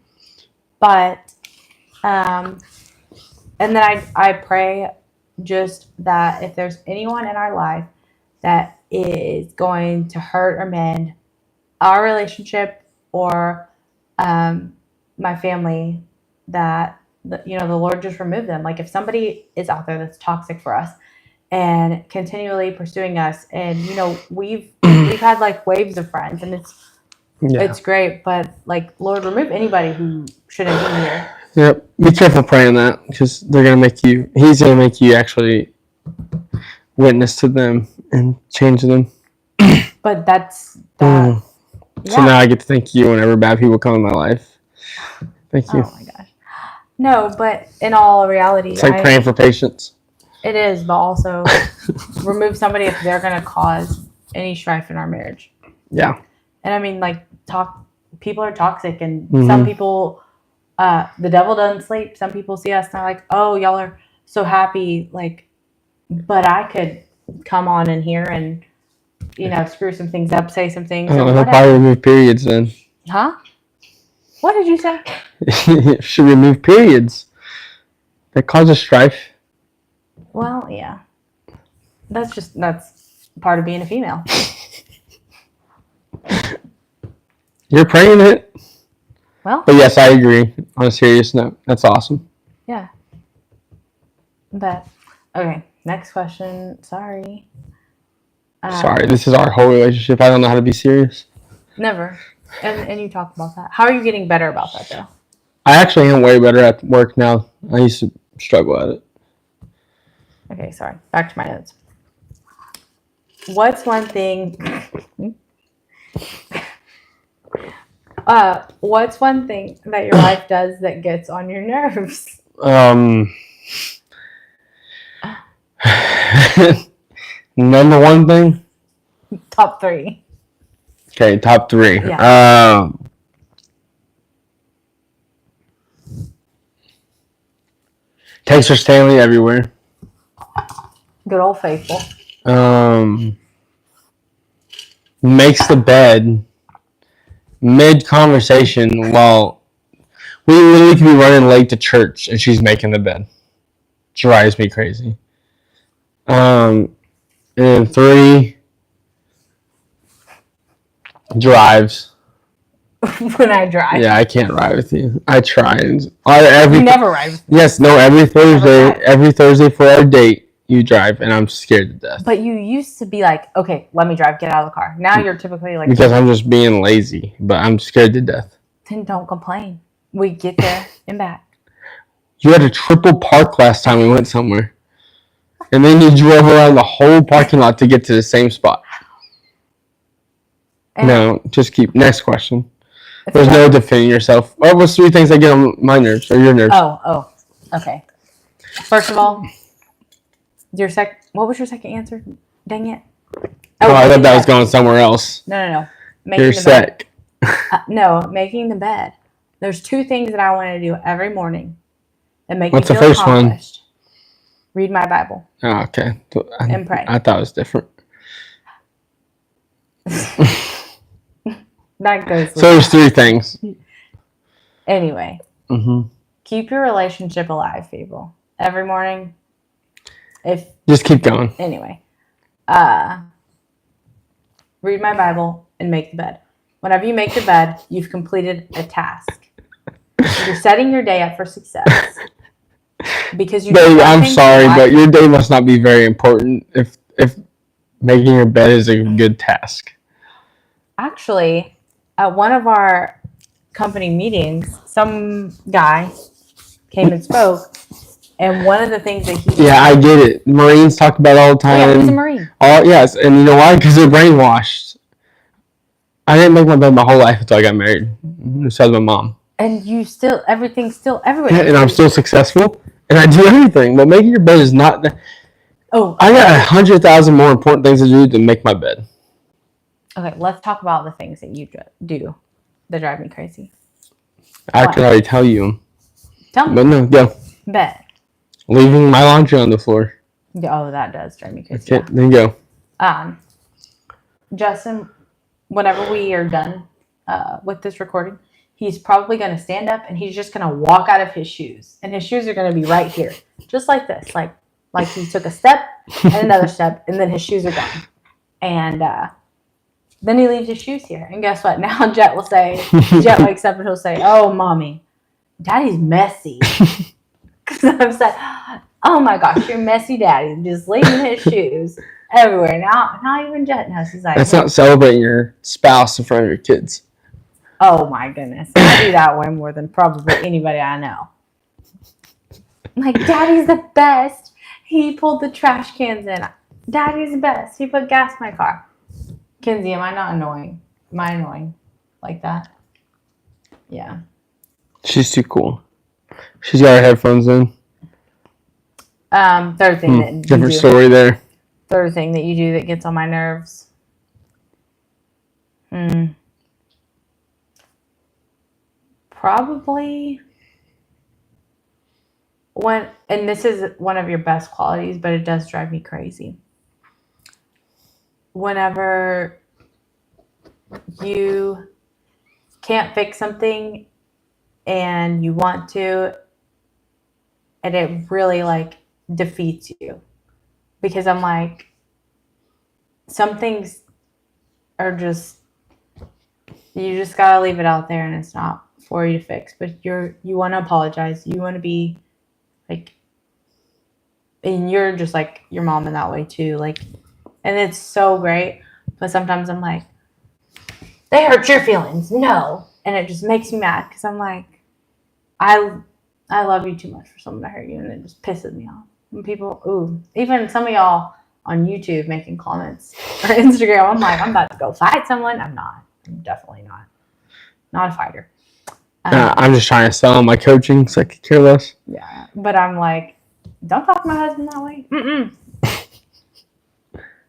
then I pray just that if there's anyone in our life that is going to hurt or mend our relationship or my family, that the Lord just remove them. Like if somebody is out there that's toxic for us and continually pursuing us, and we've had like waves of friends, and it's great, but like Lord, remove anybody who shouldn't be here. Yep. Be careful praying that because he's going to make you actually witness to them and change them. But that's So now I get to thank you whenever bad people come in my life. Thank you. Oh my gosh. No, but in all reality, It's like praying for patience. It is, but also remove somebody if they're going to cause any strife in our marriage. Yeah. And I mean, like, people are toxic, and some people, the devil doesn't sleep. Some people see us and they're like, oh, y'all are so happy. Like, but I could come on in here and, screw some things up, say some things. I hope I remove periods then. Huh? What did you say? Should remove periods. That causes strife. Well, yeah. That's part of being a female. You're praying it. Well. But yes, I agree. On a serious note, that's awesome. Yeah. But, okay. Next question. Sorry. Sorry, this is our whole relationship. I don't know how to be serious. Never. And you talk about that. How are you getting better about that, though? I actually am way better at work now. I used to struggle at it. Okay, sorry. Back to my notes. What's one thing... what's one thing that your wife does that gets on your nerves? Number one thing? Top 3. Okay, top 3. Yeah. Takes her Stanley everywhere. Good old faithful. Makes the bed mid-conversation while we literally could be running late to church and she's making the bed. Drives me crazy. And 3, drives. When I drive. Yeah, I can't ride with you. I try. You never ride with me. Yes, no, every Thursday for our date, you drive, and I'm scared to death. But you used to be like, okay, let me drive, get out of the car. Now you're typically like, Because I'm just being lazy, but I'm scared to death. then don't complain. We get there and back. You had a triple park last time we went somewhere. And then you drove around the whole parking lot to get to the same spot. And No, just keep. Next question. if There's you- no defending yourself. What was 3 things that get on my nerves or your nerves? Oh, okay. First of all, what was your second answer? Dang it. Oh, I thought that was making going somewhere else. the bed. No. Making You're the bed. sick. No, making the bed. There's 2 things that I want to do every morning that make What's me the feel first one? accomplished. Read my Bible Oh, okay. and pray. I thought it was different. That goes with So there's 3 things. Anyway, hmm keep your relationship alive, people. Every morning. Just keep going. Anyway, read my Bible and make the bed. Whenever you make the bed, you've completed a task. You're setting your day up for success. Because you do Babe, one I'm thing sorry, you like. but your day must not be very important if making your bed is a good task. Actually, at one of our company meetings, some guy came and spoke, and one of the things that he Yeah, I get it. Marines talk about it all the Oh, yeah, time. he's a Marine. Oh, yes, and you know why? Because they're brainwashed. I didn't make my bed my whole life until I got married. Besides my mom. And you still, everything's still everywhere. Yeah, and I'm still successful, and I do everything. But making your bed is not. Oh, I got 100,000 more important things to do than make my bed. okay. Let's talk about the things that you do that drive me crazy. I What? can already tell you. Tell me. But no, go. Bed. Leaving my laundry on the floor. Oh, that does drive me crazy. Okay, then go. Justin, whenever we are done with this recording, he's probably going to stand up and he's just going to walk out of his shoes, and his shoes are going to be right here, just like this, like he took a step and another step, and then his shoes are gone, and then he leaves his shoes here. And guess what? Now Jet wakes up and he'll say, "Oh, mommy, Daddy's messy." Because I'm like, "Oh my gosh, you're messy, Daddy, just leaving his shoes everywhere." Now, not even Jet knows. He's like, That's not celebrating your spouse in front of your kids. "Oh my goodness, I do that way more than probably anybody I know." I'm like, Daddy's the best. He pulled the trash cans in. Daddy's the best. He put gas in my car. Kenzie, am I not annoying? Am I annoying like that? Yeah. She's too cool. She's got her headphones in. Third thing that you Different do. story there. Third thing that you do that gets on my nerves. Probably and this is one of your best qualities, but it does drive me crazy. Whenever you can't fix something and you want to, and it really like defeats you, because I'm like, some things are just, you just gotta leave it out there and it's not for you to fix, but you want to apologize, you want to be like, and you're just like your mom in that way too, like, and it's so great. But sometimes I'm like, they hurt your feelings, no, and it just makes me mad, because I'm like, I love you too much for someone to hurt you, and it just pisses me off. When people, even some of y'all on YouTube making comments or Instagram, I'm like, I'm about to go fight someone. I'm not. I'm definitely not a fighter. I'm just trying to sell my coaching so I could care less. Yeah, but I'm like, don't talk to my husband that way.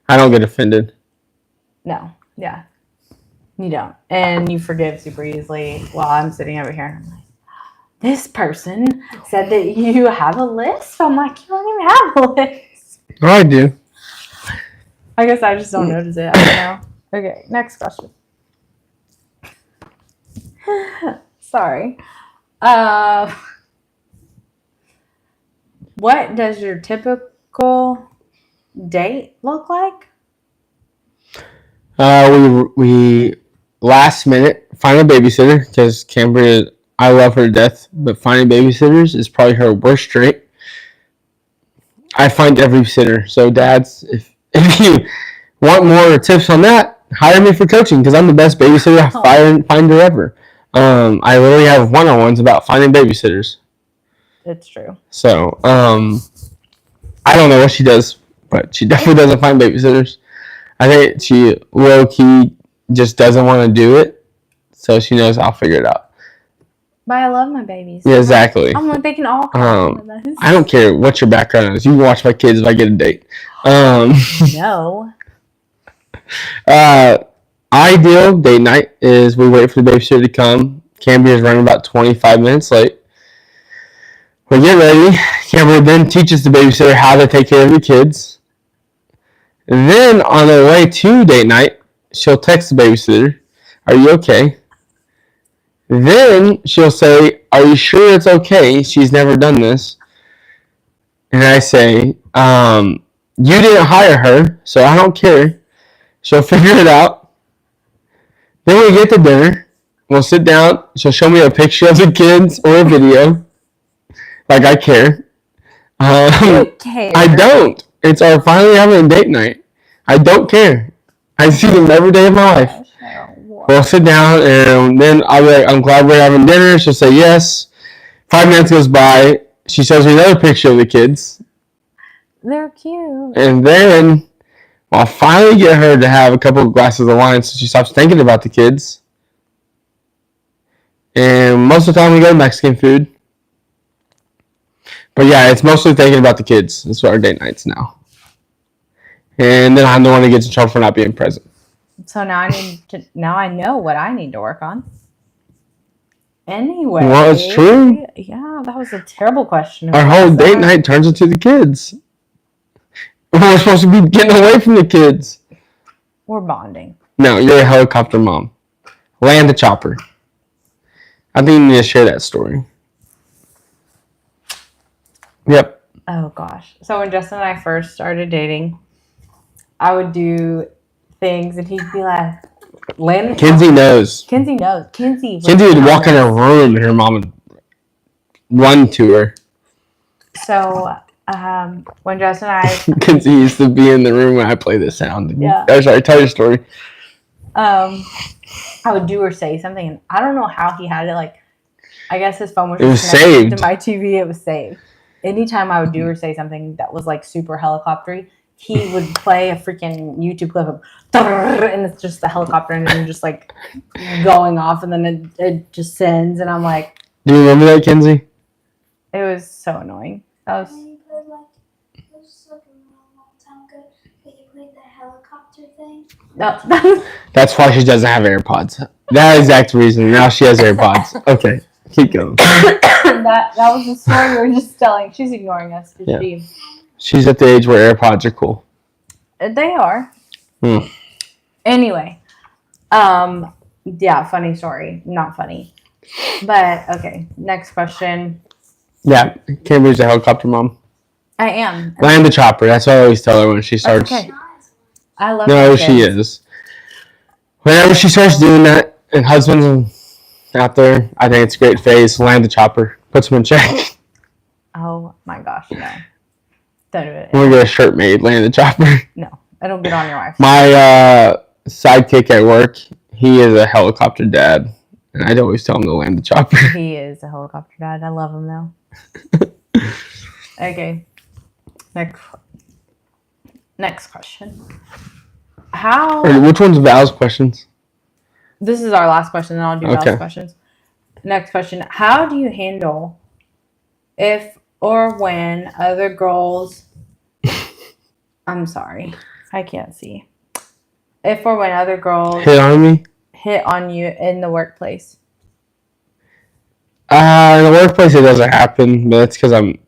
I don't get offended. No, yeah, you don't, and you forgive super easily. While I'm sitting over here, and I'm like, this person said that you have a list. I'm like, you don't even have a list. Oh, I do. I guess I just don't notice it. I don't know. Okay, next question. Sorry. What does your typical date look like? We last minute find a babysitter, because Cambria, I love her to death, but finding babysitters is probably her worst trait. I find every sitter. So dads, if you want more tips on that, hire me for coaching because I'm the best babysitter finder ever. I literally have one-on-ones about finding babysitters. It's true. So I don't know what she does, but she definitely doesn't find babysitters. I think she low-key just doesn't want to do it, so she knows I'll figure it out. But I love my babies. Yeah, exactly. I'm like, they can all come with us. I don't care what your background is. You can watch my kids if I get a date. No. Ideal date night is we wait for the babysitter to come. Cambria is running about 25 minutes late. We get ready. Cambria then teaches the babysitter how to take care of the kids. And then on their way to date night, she'll text the babysitter, "Are you okay?" Then she'll say, "Are you sure it's okay? She's never done this." And I say, "You didn't hire her, so I don't care. She'll figure it out." Then we get to dinner. We'll sit down. She'll show me a picture of the kids or a video. Like I care. Okay. I don't. It's our finally having a date night. I don't care. I see them every day of my life. We'll sit down and then I'll be like, "I'm glad we're having dinner." She'll say yes. 5 minutes goes by. She shows me another picture of the kids. They're cute. And then I'll finally get her to have a couple of glasses of wine so she stops thinking about the kids. And most of the time we go to Mexican food. But yeah, it's mostly thinking about the kids. That's what our date nights now. And then I'm the one that gets in trouble for not being present. So now I know what I need to work on. Anyway. Well, it's true. Yeah, that was a terrible question. Our whole date night turns into the kids. We're supposed to be getting away from the kids. We're bonding. No, you're a helicopter mom. Land the chopper. I think you need to share that story. Yep. Oh gosh. So when Justin and I first started dating, I would do things and he'd be like, "Land." Kinsey knows. Kinsey knows. Kinsey would walk in a room and her mom would run to her. So when Justin and I Kinsey used to be in the room when I play this sound. Yeah. Oh, sorry, tell your story. I would do or say something, and I don't know how he had it. Like, I guess his phone was It was just connected saved. to my TV. It was saved. Anytime I would do or say something that was like super helicoptery, he would play a freaking YouTube clip of, and it's just the helicopter and just like going off, and then it just sends, and I'm like, Do you remember that, Kinsey? it was so annoying. That was. And you played like, it was like a long time ago, but you played the helicopter thing. No, That's why she doesn't have AirPods. That exact reason. Now she has AirPods. Okay, keep going. that was the story we were just telling. She's ignoring us. Yeah. She's at the age where AirPods are cool. They are. Hmm. Anyway, yeah, funny story. Not funny, but okay. Next question. Yeah, Cambridge's a helicopter mom. I am. Land the chopper. That's what I always tell her when she starts. Okay. I love. No, my she kids. is. Whenever she starts doing that, and husbands out there, I think it's a great phase. Land the chopper. Puts them in check. Oh my gosh, no! Don't do it. We'll get a shirt made. Land the chopper. No, it'll get on your wife. My sidekick at work, he is a helicopter dad, and I'd always tell him to land the chopper. He is a helicopter dad. I love him though. Okay. Next question. How? Or which one's Val's questions? This is our last question, then I'll do Okay. Val's questions. Next question. How do you handle if or when other girls... I'm sorry. I can't see. If or when other girls Hit on me? hit on you in the workplace. In the workplace, it doesn't happen, but it's because I'm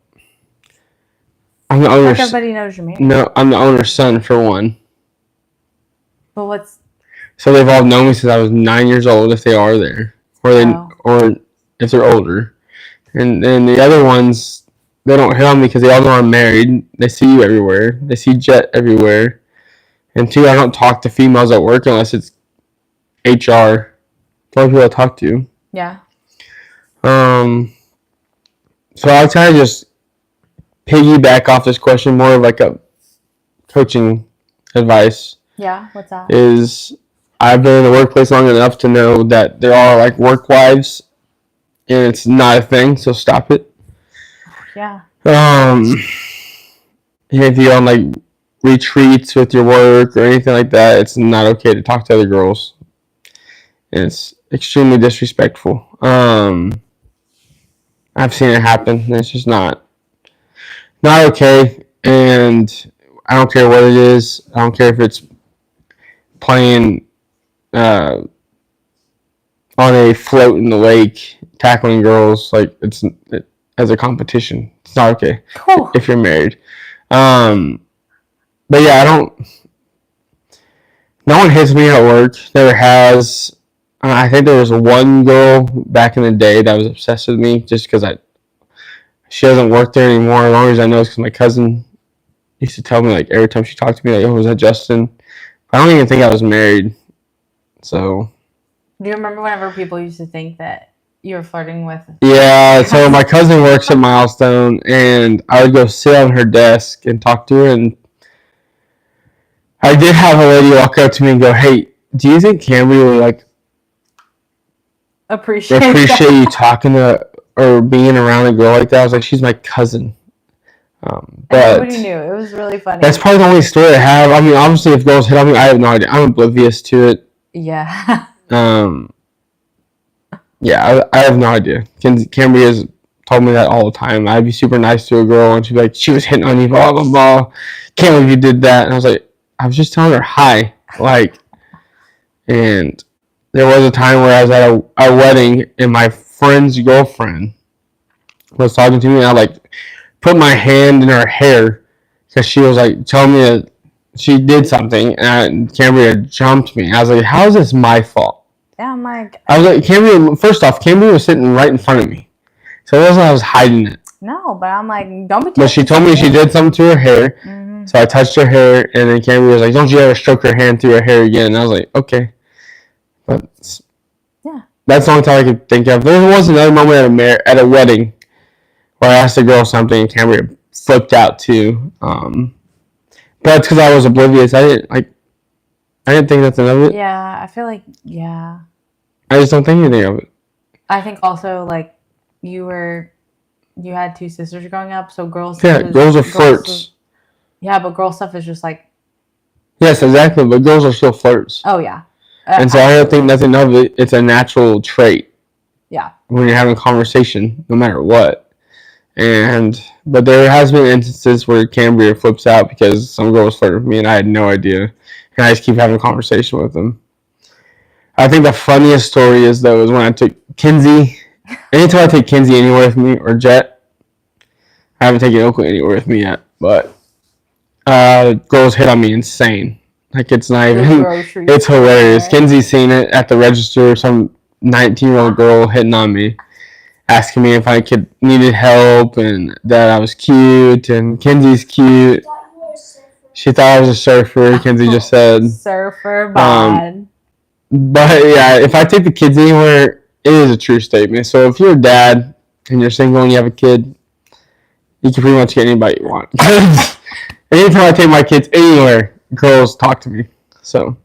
the Like owner's. everybody knows you're married. No, I'm the owner's son for one. But what's... So they've all known me since I was 9 years old, if they are there, or or if they're older. And then the other ones, they don't hit on me because they all know I'm married. They see you everywhere. They see Jet everywhere. And two, I don't talk to females at work unless it's HR. It's the only people I talk to. Yeah. So I kind of just piggyback off this question, more of like a coaching advice Yeah, what's that? is I've been in the workplace long enough to know that there are like work wives, and it's not a thing. So stop it. Yeah. And if you're on like retreats with your work or anything like that, it's not okay to talk to other girls. And it's extremely disrespectful. I've seen it happen. And it's just not okay. And I don't care what it is. I don't care if it's playing on a float in the lake, tackling girls like as a competition. It's not okay Cool. if you're married. But yeah, no one hits me at work. Never has. I think there was one girl back in the day that was obsessed with me just because she doesn't work there anymore. As long as I know, it's because my cousin used to tell me like every time she talked to me, like, "Oh, was that Justin?" I don't even think I was married. So. Do you remember whenever people used to think that you were flirting with? Yeah, so my cousin works at Milestone, and I would go sit on her desk and talk to her, and I did have a lady walk up to me and go, "Hey, do you think Camry would like Appreciate you talking to or being around a girl like that?" I was like, "She's my cousin." But nobody knew. It was really funny. that's probably the only story I have. I mean, obviously, if girls hit on me, I have no idea. I'm oblivious to it. Yeah. Yeah, I have no idea. Camry has told me that all the time. I'd be super nice to a girl, and she'd be like, "She was hitting on you, blah, blah, blah. Can't believe you did that." And I was like, I was just telling her hi. Like, and there was a time where I was at a wedding, and my friend's girlfriend was talking to me, and I like put my hand in her hair because she was like telling me that she did something, and Camry had jumped me. I was like, "How is this my fault?" Yeah, I'm like, I was like, Camry, first off, Camry was sitting right in front of me. So it wasn't like I was hiding it. no, but I'm like, don't be. But she told me she did something to her hair. Mm-hmm. So I touched her hair, and then Camry was like, "Don't you ever stroke her hand through her hair again?" And I was like, "Okay." But yeah, that's the only time I could think of. There was another moment at a wedding where I asked a girl something, and Camry flipped out too. But it's because I was oblivious. I didn't think nothing of it. Yeah, I feel like, yeah. I just don't think anything of it. I think also, like, you had two sisters growing up, so girls. Yeah, girls are flirts. Yeah, but girl stuff is just like. Yes, exactly. But girls are still flirts. Oh yeah. And so I don't think nothing of it. It's a natural trait. Yeah. When you're having a conversation, no matter what. But there has been instances where Cambria flips out because some girl was flirting with me and I had no idea. And I just keep having a conversation with them. I think the funniest story is when I took Kinsey. Anytime I take Kinsey anywhere with me, or Jet, I haven't taken Oakland anywhere with me yet, but girls hit on me insane. Like, it's not even, it's hilarious. Kinsey's seen it at the register, some 19-year-old girl hitting on me, asking me if I needed help and that I was cute, and Kinsey's cute. She thought I was a surfer, Kinsey just said. Surfer, bad. But yeah, if I take the kids anywhere, it is a true statement. So if you're a dad and you're single and you have a kid, you can pretty much get anybody you want. Anytime I take my kids anywhere, girls talk to me. So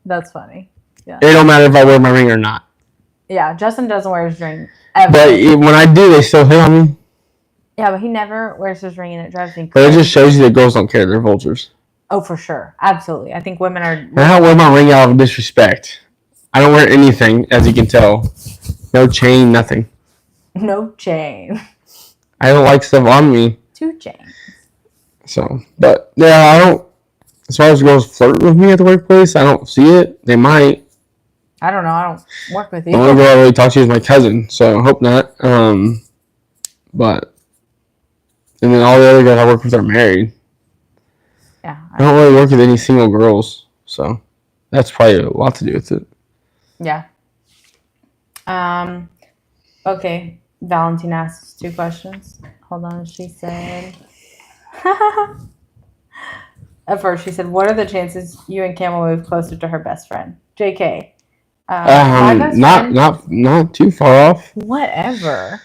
that's funny. Yeah. It don't matter if I wear my ring or not. Yeah, Justin doesn't wear his ring ever. But when I do, they still hit on me. Yeah, but he never wears his ring, and it drives me crazy. But it just shows you that girls don't care. They're vultures. Oh, for sure. Absolutely. I think women are... I don't wear my ring out of disrespect. I don't wear anything, as you can tell. No chain, nothing. No chain. I don't like stuff on me. 2 chains. So, but, yeah, I don't... As far as girls flirt with me at the workplace, I don't see it. They might. I don't know. I don't work with you. The only girl I really talk to is my cousin, so I hope not. But... And then all the other guys I work with are married. Yeah. I don't really work with any single girls, so that's probably a lot to do with it. Yeah. Okay. Valentine asks 2 questions. Hold on. She said... At first, she said, "What are the chances you and Cam will move closer to her best friend?" JK. My best friend, not too far off. whatever.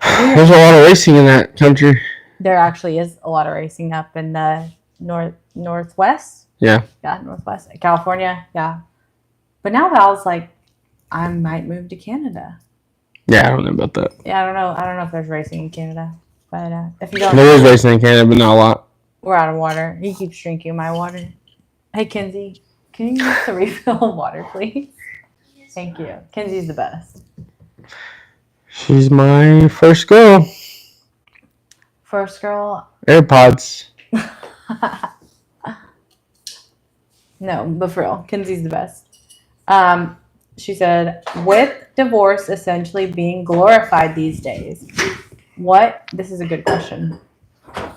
There's a lot of racing in that country. there actually is a lot of racing up in the northwest. Yeah. Yeah, northwest California. Yeah, but now Val's like, I might move to Canada. Yeah, I don't know about that. Yeah, I don't know. I don't know if there's racing in Canada, but if you don't, There is racing in Canada, but not a lot. we're out of water. He keeps drinking my water. Hey, Kenzie, can you use the refill of water, please? Thank you. Kenzie's the best. She's my first girl. First girl. AirPods. No, but for real, Kenzie's the best. She said, with divorce essentially being glorified these days, this is a good question.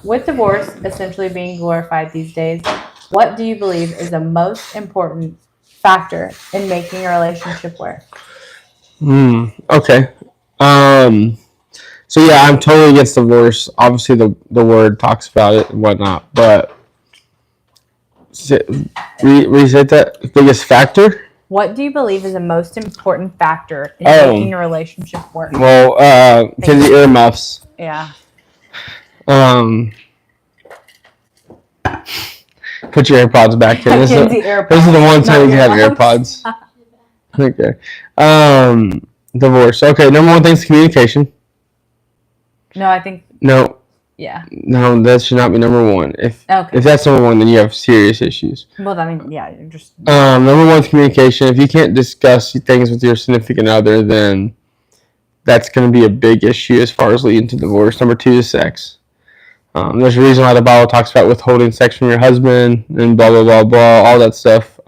With divorce essentially being glorified these days, what do you believe is the most important factor in making a relationship work? Okay. So yeah, I'm totally against divorce. Obviously, the word talks about it and whatnot, but reset that biggest factor. What do you believe is the most important factor in making a relationship work? Well, Kenzie, earmuffs. Yeah. Put your AirPods back in. This is the one time you have AirPods. Okay. Divorce. Okay, number one thing is communication. No, I think. No. Yeah. No, that should not be number one. If that's number one, then you have serious issues. Well, I mean, yeah, you're just. Number one is communication. If you can't discuss things with your significant other, then that's going to be a big issue as far as leading to divorce. Number two is sex. There's a reason why the Bible talks about withholding sex from your husband and blah, blah, blah, blah, all that stuff.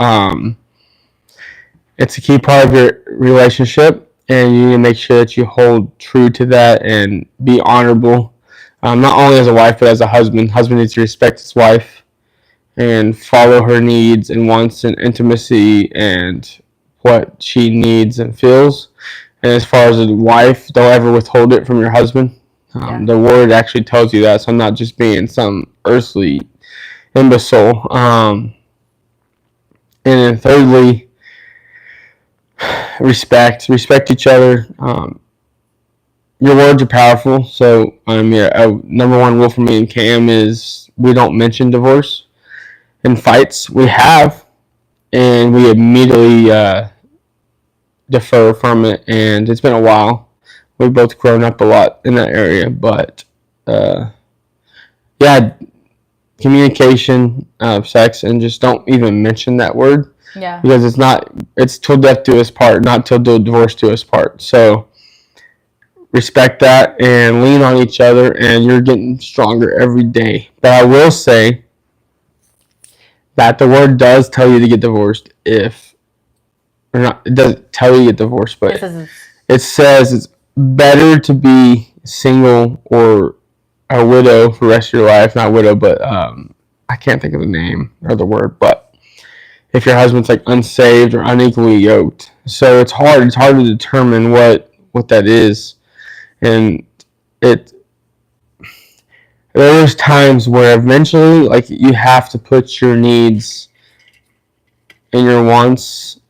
It's a key part of your relationship, and you need to make sure that you hold true to that and be honorable. Not only as a wife, but as a husband. Husband needs to respect his wife and follow her needs and wants and intimacy and what she needs and feels. And as far as a wife, don't ever withhold it from your husband. The word actually tells you that, so I'm not just being some earthly imbecile. And then thirdly, respect each other. Your words are powerful, so number one rule for me and Cam is we don't mention divorce in fights. We have, and we immediately defer from it, and it's been a while. We've both grown up a lot in that area, but communication, sex, and just don't even mention that word. Yeah. Because it's till death do us part, not till divorce do us part. So respect that and lean on each other, and you're getting stronger every day. But I will say that the word does tell you to get divorced it doesn't tell you to get divorced, but it says it's better to be single or a widow for the rest of your life. Not widow, but I can't think of the name or the word, but if your husband's like unsaved or unequally yoked. So it's hard to determine what that is. And there's times where eventually, like, you have to put your needs and your wants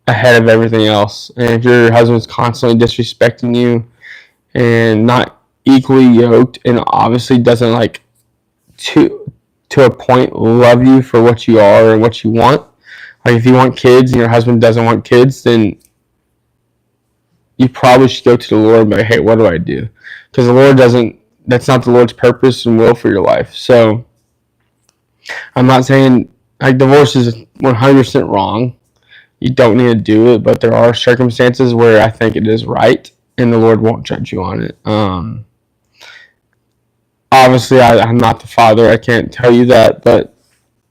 ahead of everything else. And if your husband's constantly disrespecting you and not equally yoked and obviously doesn't, like, to a point love you for what you are and what you want, like if you want kids and your husband doesn't want kids, then you probably should go to the Lord and be like, hey, what do I do? Because the Lord that's not the Lord's purpose and will for your life. So I'm not saying like divorce is 100% wrong. You don't need to do it, but there are circumstances where I think it is right, and the Lord won't judge you on it. Obviously, I'm not the father. I can't tell you that, but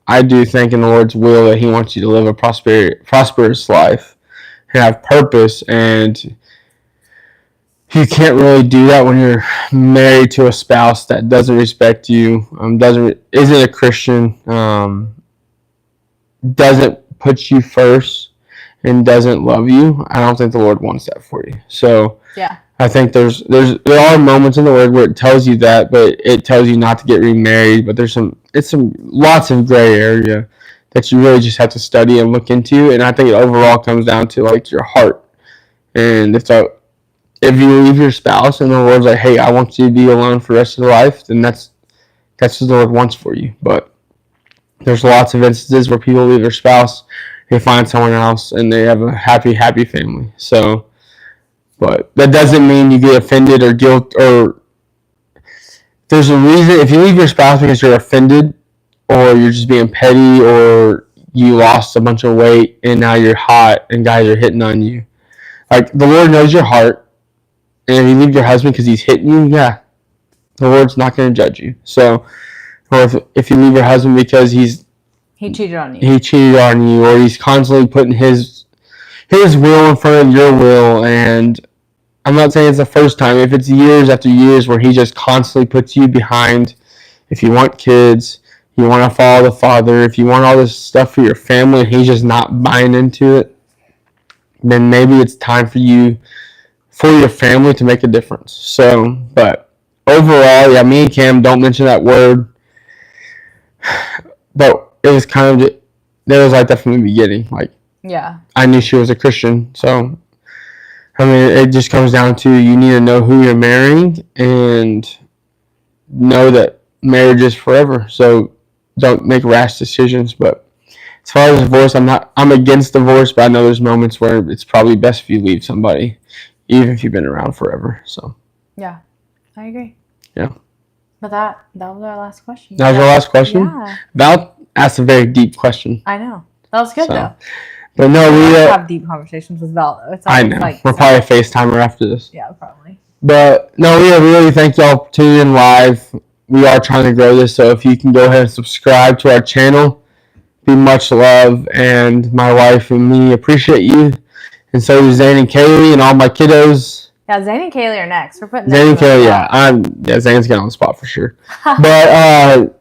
I do think in the Lord's will that He wants you to live a prosperous life and have purpose, and you can't really do that when you're married to a spouse that doesn't respect you, isn't a Christian, doesn't put you first, and doesn't love you. I don't think the Lord wants that for you. So yeah, I think there are moments in the Word where it tells you that, but it tells you not to get remarried. But there's lots of gray area that you really just have to study and look into. And I think it overall comes down to like your heart, and if you leave your spouse and the Lord's like, hey, I want you to be alone for the rest of your life, then that's what the Lord wants for you. But there's lots of instances where people leave their spouse, they find someone else, and they have a happy family. So, but that doesn't mean you get offended or guilt, or there's a reason. If you leave your spouse because you're offended, or you're just being petty, or you lost a bunch of weight and now you're hot and guys are hitting on you, like, the Lord knows your heart. And if you leave your husband because he's hitting you, yeah, the Lord's not going to judge you. So, or if you leave your husband because He cheated on you. he cheated on you, or he's constantly putting his will in front of your will, and I'm not saying it's the first time. If it's years after years where he just constantly puts you behind, if you want kids, you want to follow the Father, if you want all this stuff for your family, and he's just not buying into it, then maybe it's time for you, for your family, to make a difference. So, but overall, yeah, me and Cam don't mention that word, but it was kind of, there was like that from the beginning. Like, Yeah. I knew she was a Christian, so I mean, it just comes down to, you need to know who you're marrying and know that marriage is forever. So don't make rash decisions. But as far as divorce, I'm against divorce, but I know there's moments where it's probably best if you leave somebody, even if you've been around forever. So Yeah. I agree. Yeah. But that was our last question. that was our last question. Yeah. Val asked a very deep question. I know. That was good So, though. But no, We we have deep conversations with Val though. It's I always know. like We're probably a FaceTimer after this. Yeah, probably. But no, we really thank y'all for tuning in live. We are trying to grow this, so if you can go ahead and subscribe to our channel, be much love. And my wife and me appreciate you, and so do Zane and Kaylee and all my kiddos. Yeah, Zane and Kaylee are next. We're putting Zane and them on the Kaylee, yeah, Zane's getting on the spot for sure. But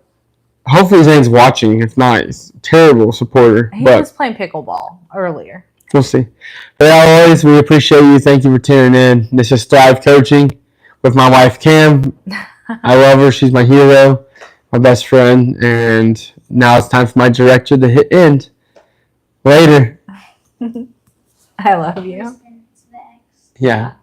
hopefully Zane's watching. If not, he's a terrible supporter. He But was playing pickleball earlier. we'll see. But always, we appreciate you. Thank you for tuning in. This is Thrive Coaching with my wife, Cam. I love her. She's my hero, my best friend. And now it's time for my director to hit end. Later. I love you. Spin to the X. Yeah.